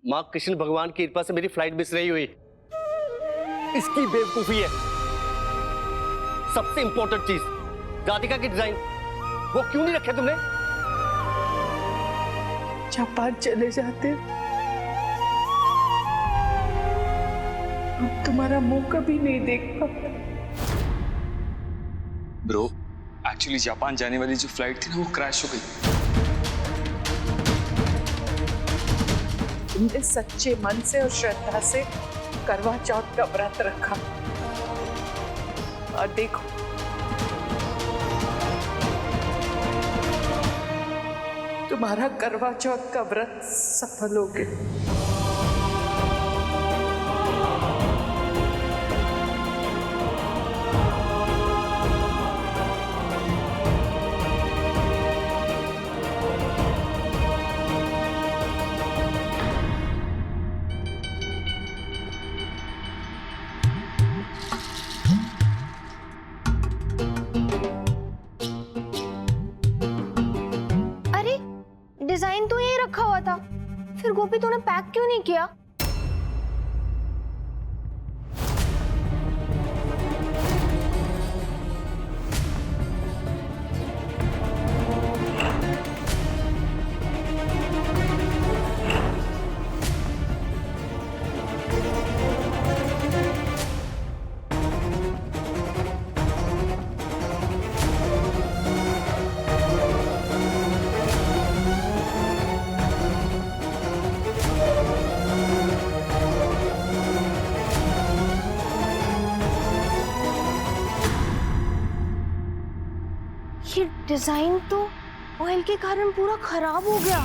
माँ कृष्ण भगवान की कृपा से मेरी फ्लाइट मिस नहीं हुई। इसकी बेवकूफी है। सबसे इंपॉर्टेंट चीज, राधिका की डिजाइन, वो क्यों नहीं रखे तुमने? जापान चले जाते अब तुम्हारा मुंह कभी नहीं देख पाता। ब्रो, एक्चुअली जापान जाने वाली जो फ्लाइट थी ना, वो क्रैश हो गई। तुमने सच्चे मन से और श्रद्धा से करवा चौथ का व्रत रखा, और देखो तुम्हारा करवा चौथ का व्रत सफल हो गया। डिजाइन तो यही रखा हुआ था, फिर गोपी तूने पैक क्यों नहीं किया? ये डिजाइन तो ऑयल के कारण पूरा खराब हो गया।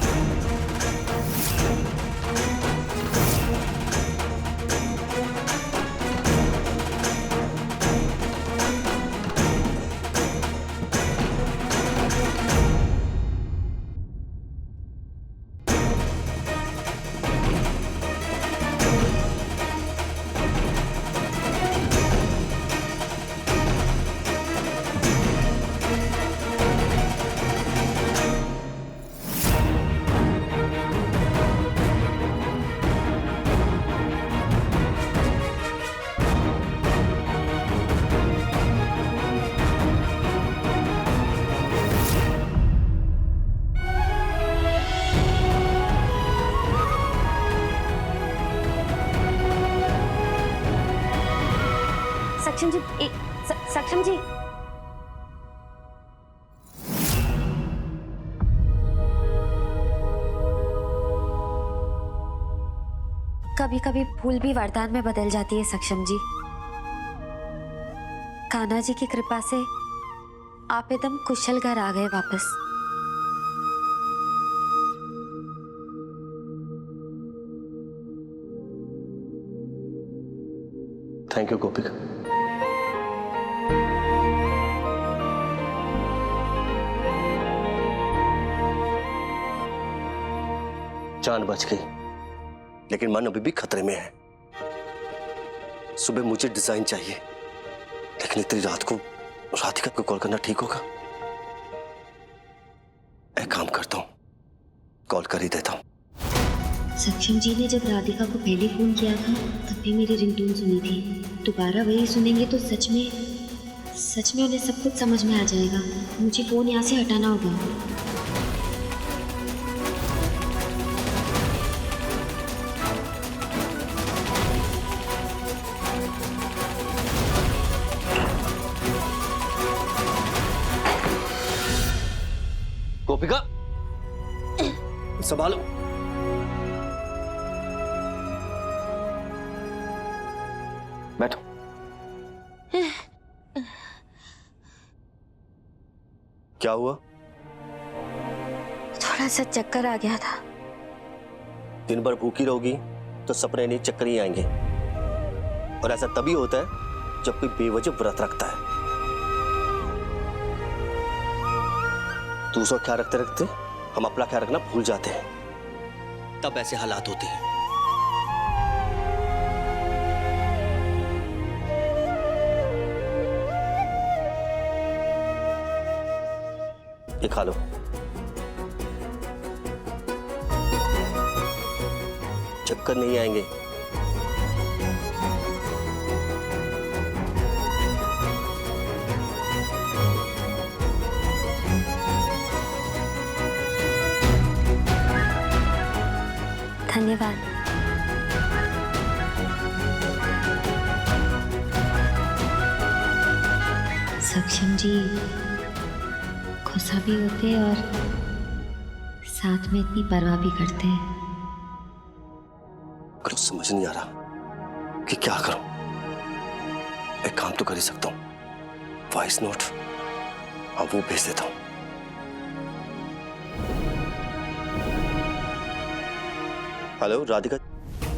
सक्षम जी, सक्षम जी, कभी कभी भूल भी वरदान में बदल जाती है सक्षम जी। कान्हा जी की कृपा से आप एकदम कुशल घर आ गए वापस। थैंक यू गोपिका। जान बच गई, लेकिन मन अभी भी खतरे में है। सुबह मुझे डिजाइन चाहिए, लेकिन इतनी रात को राधिका को कॉल करना ठीक होगा? एक काम करता हूं, कॉल कर ही देता हूं। सक्षम जी ने जब राधिका को पहले फोन किया था तब भी मेरी रिंगटोन सुनी थी। दोबारा वही सुनेंगे तो सच में उन्हें सब कुछ समझ में आ जाएगा। मुझे फोन यहाँ से हटाना होगा। गोपिका, संभालो। बैठो। क्या हुआ? थोड़ा सा चक्कर आ गया था। दिन भर भूखी रहोगी तो सपने नहीं, चक्कर ही आएंगे। और ऐसा तभी होता है जब कोई बेवजह व्रत रखता है। दूसरा ख्याल रखते रखते हम अपना ख्याल रखना भूल जाते हैं, तब ऐसे हालात होते हैं। ये खा लो। चक्कर नहीं आएंगे। धन्यवाद। सक्षम जी गुस्सा भी होते हैं और साथ में इतनी परवाह भी करते हैं। कुछ समझ नहीं आ रहा कि क्या करूं। एक काम तो कर ही सकता हूं, वॉइस नोट अब वो भेज देता हूं। हेलो राधिका,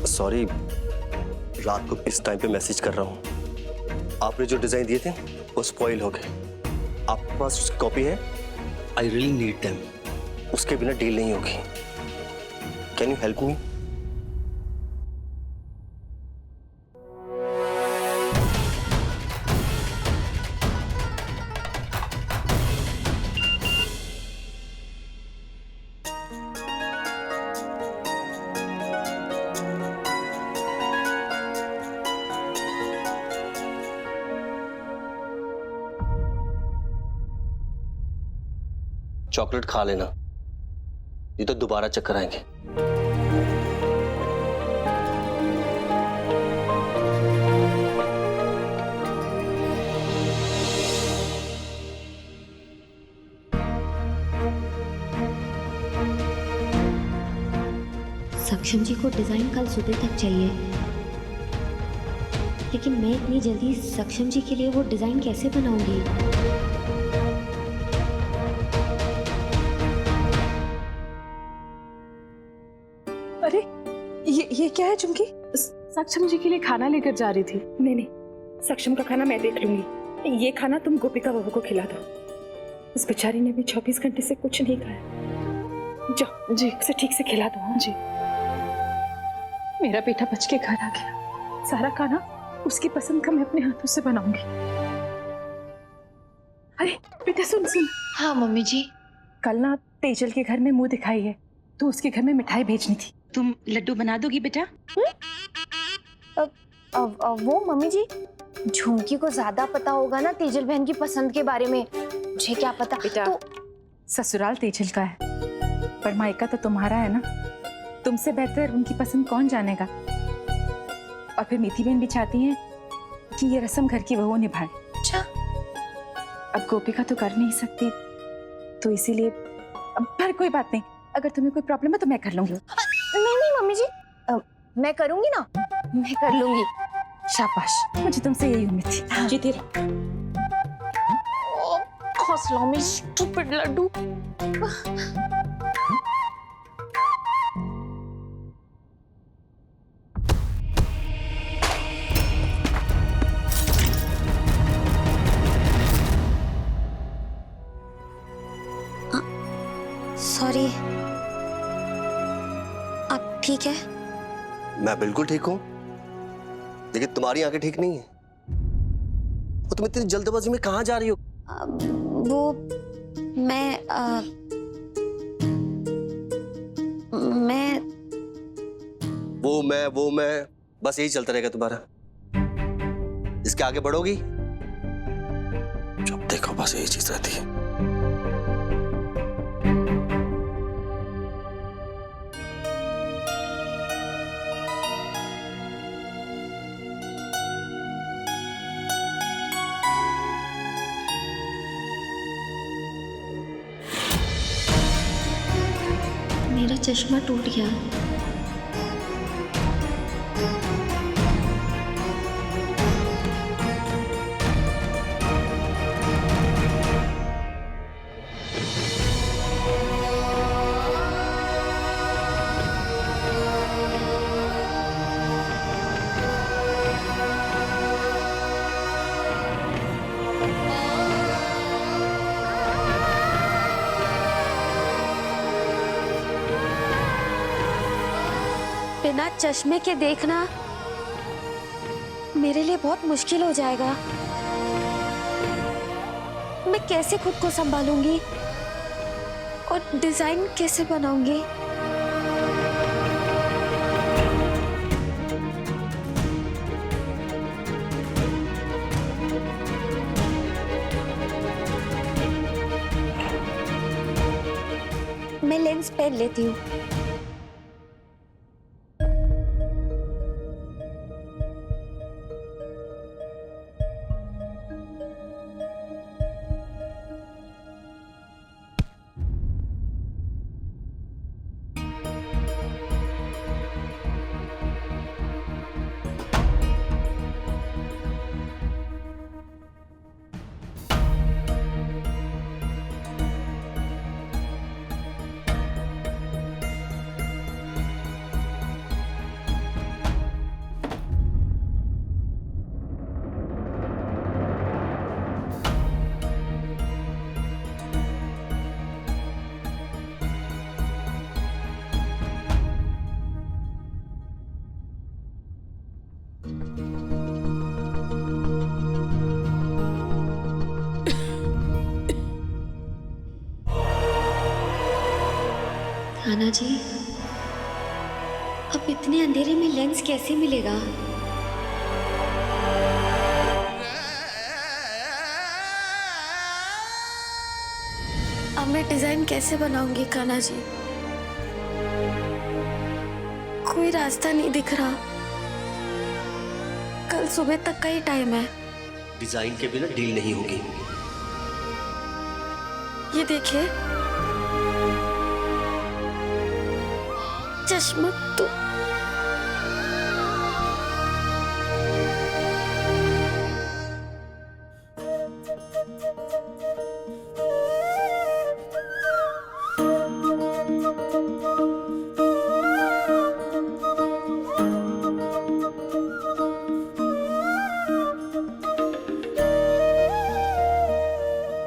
सॉरी रात को इस टाइम पे मैसेज कर रहा हूं। आपने जो डिजाइन दिए थे वो स्पॉइल हो गए। आपके पास उसकी कॉपी है? I really need them. उसके बिना डील नहीं होगी। Can you help me? Chocolate खा लेना, ये तो दोबारा चक्कर आएंगे। सक्षम जी को डिजाइन कल सुबह तक चाहिए, लेकिन मैं इतनी जल्दी सक्षम जी के लिए वो डिजाइन कैसे बनाऊंगी? अरे ये क्या है चुमकी? सक्षम जी के लिए खाना लेकर जा रही थी। नहीं, सक्षम का खाना मैं देख लूंगी। ये खाना तुम गोपिका बहू को खिला दो। उस बेचारी ने भी 24 घंटे से कुछ नहीं खाया। जाओ जी, उसे ठीक से खिला दो। जी, मेरा बेटा बच के घर आ गया। सारा खाना उसकी पसंद का मैं अपने हाथों से बनाऊंगी। अरे बेटा सुन। हाँ मम्मी जी। कल ना तेजल के घर में मुंह दिखाई है, तो उसके घर में मिठाई भेजनी थी। तुम लड्डू बना दोगी बेटा? वो मम्मी जी, झुमकी को ज्यादा पता होगा ना तेजल बहन की पसंद के बारे में। मुझे क्या पता। बेटा तो ससुराल तेजल का है, पर मायका तो तुम्हारा है ना। तुमसे बेहतर उनकी पसंद कौन जानेगा। और फिर मीठी बहन भी चाहती है कि ये रस्म घर की बहू निभाए। अच्छा, अब गोपिका तो कर नहीं सकती, तो इसीलिए पर कोई बात नहीं। अगर तुम्हें कोई प्रॉब्लम है तो मैं कर लूंगी। नहीं मम्मी जी, मैं करूंगी ना, मैं कर लूंगी। शाबाश, मुझे तुमसे यही उम्मीद थी। जीती रहो। हौसला में स्टूपिड लड्डू। सॉरी, आप ठीक है? मैं बिल्कुल ठीक हूं, लेकिन तुम्हारी आंखें ठीक नहीं है। वो तुम इतनी जल्दबाजी में कहां जा रही हो? वो मैं बस यही चलता रहेगा तुम्हारा। इसके आगे बढ़ोगी, जब देखो बस यही चीज रहती है। मेरा चश्मा टूट गया। बिना चश्मे के देखना मेरे लिए बहुत मुश्किल हो जाएगा। मैं कैसे खुद को संभालूंगी और डिजाइन कैसे बनाऊंगी? पहन लेती हूँ। कान्हा जी, अब इतने अंधेरे में लेंस कैसे मिलेगा? अब मैं डिजाइन कैसे बनाऊंगी कान्हा जी? कोई रास्ता नहीं दिख रहा। कल सुबह तक का ही टाइम है। डिजाइन के बिना डील नहीं होगी। ये देखिए, चश्मा तो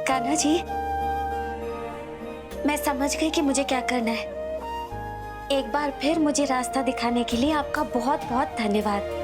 कान्हा जी, मैं समझ गई कि मुझे क्या करना है। एक बार फिर मुझे रास्ता दिखाने के लिए आपका बहुत बहुत धन्यवाद।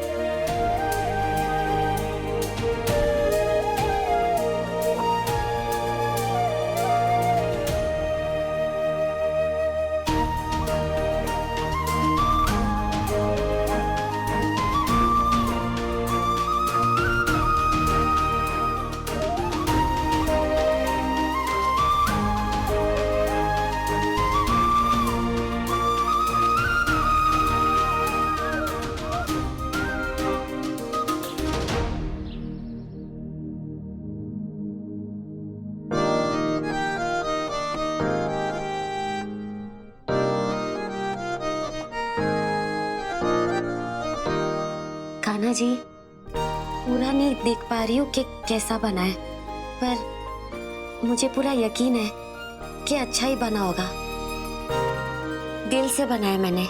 कान्हा जी, पूरा नहीं देख पा रही हूँ कि कैसा बना है, पर मुझे पूरा यकीन है कि अच्छा ही बना होगा। दिल से बनाया मैंने।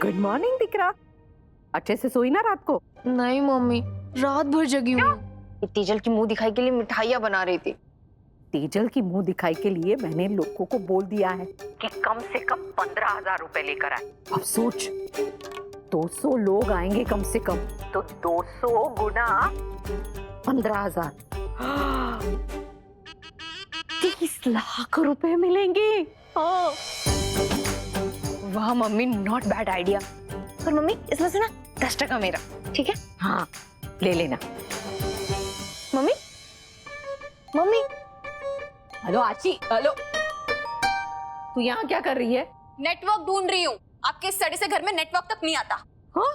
गुड मॉर्निंग दिकरा। अच्छे से सोई ना रात को? नहीं मम्मी, रात भर जगी हूँ। तेजल की मुंह दिखाई के लिए मिठाइयाँ बना रही थी। तेजल की मुंह दिखाई के लिए मैंने लोगों को बोल दिया है कि कम से कम 15,000 रुपए लेकर आए। अब सोच, 200 लोग आएंगे कम से कम, तो 200 गुना 15,000, 30 लाख रुपए मिलेंगे। हाँ। वाह मम्मी, नॉट बैड आइडिया। पर मम्मी, इसमें से ना 10% मेरा, ठीक है? हाँ, ले लेना। मम्मी, मम्मी, हेलो आची, हेलो। तू यहाँ क्या कर रही है? नेटवर्क ढूंढ रही हूँ। आपके इस सड़े से घर में नेटवर्क तक नहीं आता। हाँ?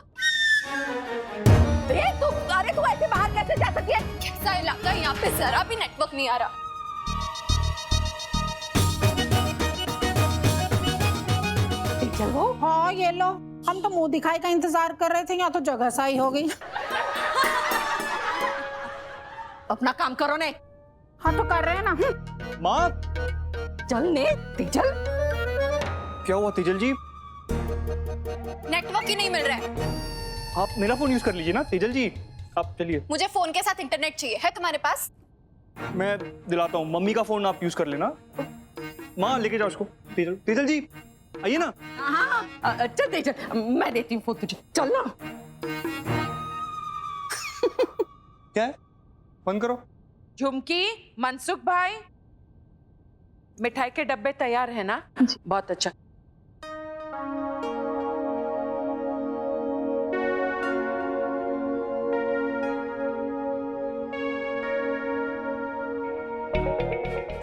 अरे तू ऐसे बाहर कैसे जा सकती है? कैसा इलाका है यहाँ पे, जरा भी नेटवर्क नहीं आ रहा। चलो। हाँ ये लो, हम तो मुंह दिखाई का इंतजार कर रहे थे, यहाँ तो जगह साई हो गई। अपना काम करो ने। हाँ तो कर रहे हैं ना। माँ, चल ने, तेजल। क्या हुआ तेजल जी? नेटवर्क ही नहीं मिल रहा है। आप मेरा फोन यूज कर लीजिए ना तेजल जी, आप चलिए। मुझे फोन के साथ इंटरनेट चाहिए। है तुम्हारे पास? मैं दिलाता हूँ, मम्मी का फोन आप यूज कर लेना। माँ लेके जाओ उसको। तेजल, तेजल जी आइए ना। हाँ चल तेजल, मैं देती हूँ फोन तुझे, चल ना। क्या है? बंद करो। झुमकी, मनसुख भाई, मिठाई के डब्बे तैयार है ना? बहुत अच्छा।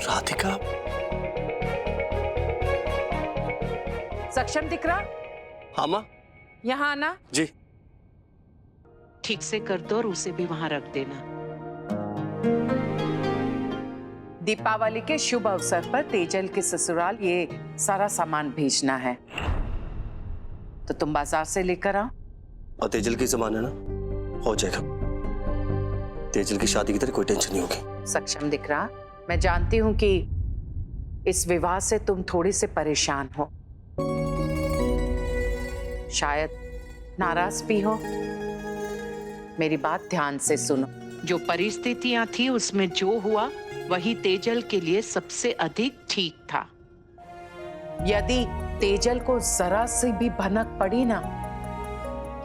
राधिका, सक्षम दिख रहा? हाँ माँ। यहाँ आना। जी। ठीक से कर दो और उसे भी वहां रख देना। दीपावली के शुभ अवसर पर तेजल के ससुराल ये सारा सामान भेजना है, तो तुम बाजार से लेकर आओ। और तेजल की जमान है ना, हो जाएगा। तेजल की शादी की तरह कोई टेंशन नहीं होगी। सक्षम दिख रहा, मैं जानती हूं कि इस विवाह से तुम थोड़ी से परेशान हो, शायद नाराज भी हो। मेरी बात ध्यान से सुनो। जो परिस्थितियां थी उसमें जो हुआ वही तेजल के लिए सबसे अधिक ठीक था। यदि तेजल को जरा सी भी भनक पड़ी ना,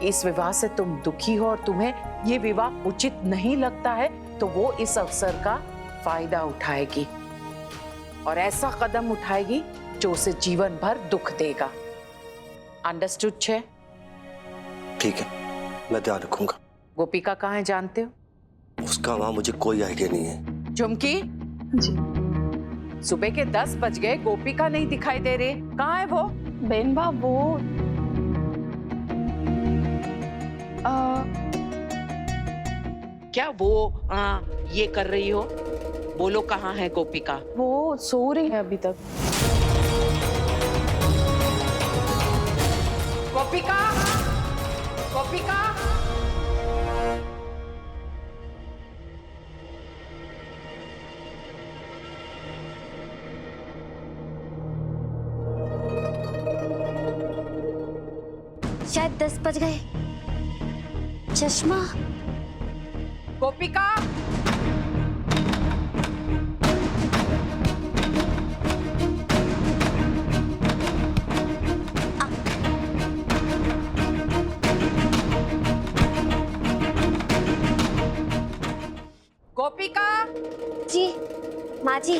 इस विवाह से तुम दुखी हो और तुम्हें ये विवाह उचित नहीं लगता है, तो वो इस अवसर का फायदा उठाएगी और ऐसा कदम उठाएगी जो उसे जीवन भर दुख देगा। अंडरस्टूड छे? ठीक है, मैं ध्यान रखूंगा। गोपिका कहाँ है जानते हो? उसका वहां मुझे कोई आइडिया नहीं है। झुमकी जी। सुबह के 10 बज गए, गोपिका नहीं दिखाई दे रही, कहाँ है वो? बेनबा वो क्या वो ये कर रही हो? बोलो कहाँ है गोपिका? वो सो रही है अभी तक। गोपिका, गोपिका, शायद 10 बज गए। चश्मा, गोपिका, गोपिका। जी माँ जी।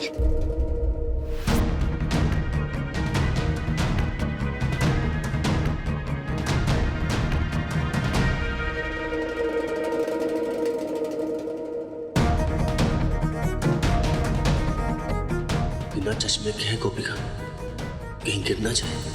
बिना चश्मे के है गोपिका, कहीं गिर ना जाए।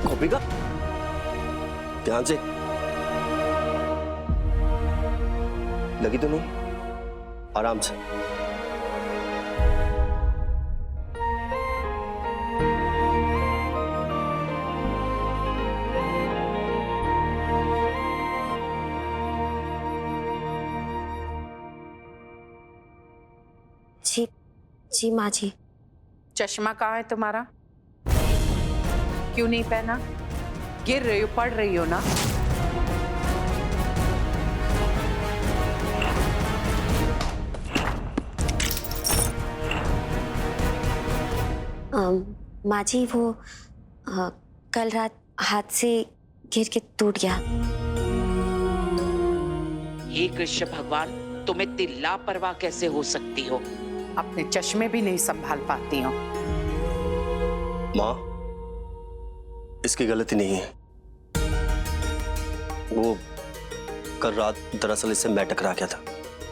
गोपिका, ध्यान से। लगी तो नहीं? आराम से। जी जी माँ जी। चश्मा कहाँ है तुम्हारा? क्यों नहीं पहना? गिर रही हो, पड़ रही हो ना? माँ जी वो कल रात हाथ से गिर के टूट गया। हे कृष्ण भगवान, तुम इतनी लापरवाह कैसे हो सकती हो? अपने चश्मे भी नहीं संभाल पाती हो। माँ, इसकी गलती नहीं है। वो कल रात दरअसल इससे मैं टकरा गया था,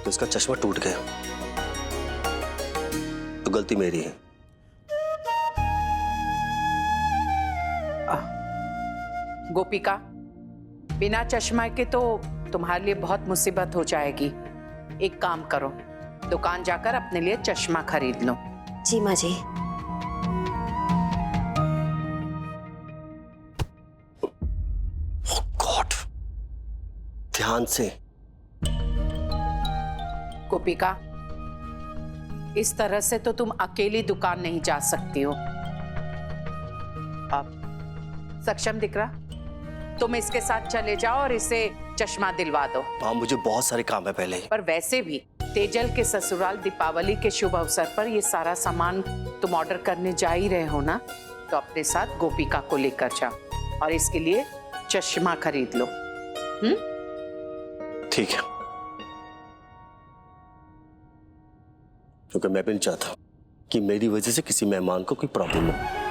तो इसका चश्मा टूट गया। तो गलती मेरी है। गोपिका, बिना चश्मा के तो तुम्हारे लिए बहुत मुसीबत हो जाएगी। एक काम करो, दुकान जाकर अपने लिए चश्मा खरीद लो। जी माँ जी। गॉड, ध्यान से। गोपिका, इस तरह से तो तुम अकेली दुकान नहीं जा सकती हो। अब सक्षम दिख रहा, तुम इसके साथ चले जाओ और इसे चश्मा दिलवा दो। हाँ, मुझे बहुत सारे काम है पहले ही। पर वैसे भी तेजल के ससुराल दीपावली के शुभ अवसर पर ये सारा सामान तुम ऑर्डर करने जा ही रहे हो ना, तो अपने साथ गोपिका को लेकर जाओ और इसके लिए चश्मा खरीद लो। ठीक है, क्योंकि मैं भी नहीं चाहता कि मेरी वजह से किसी मेहमान को कोई प्रॉब्लम हो।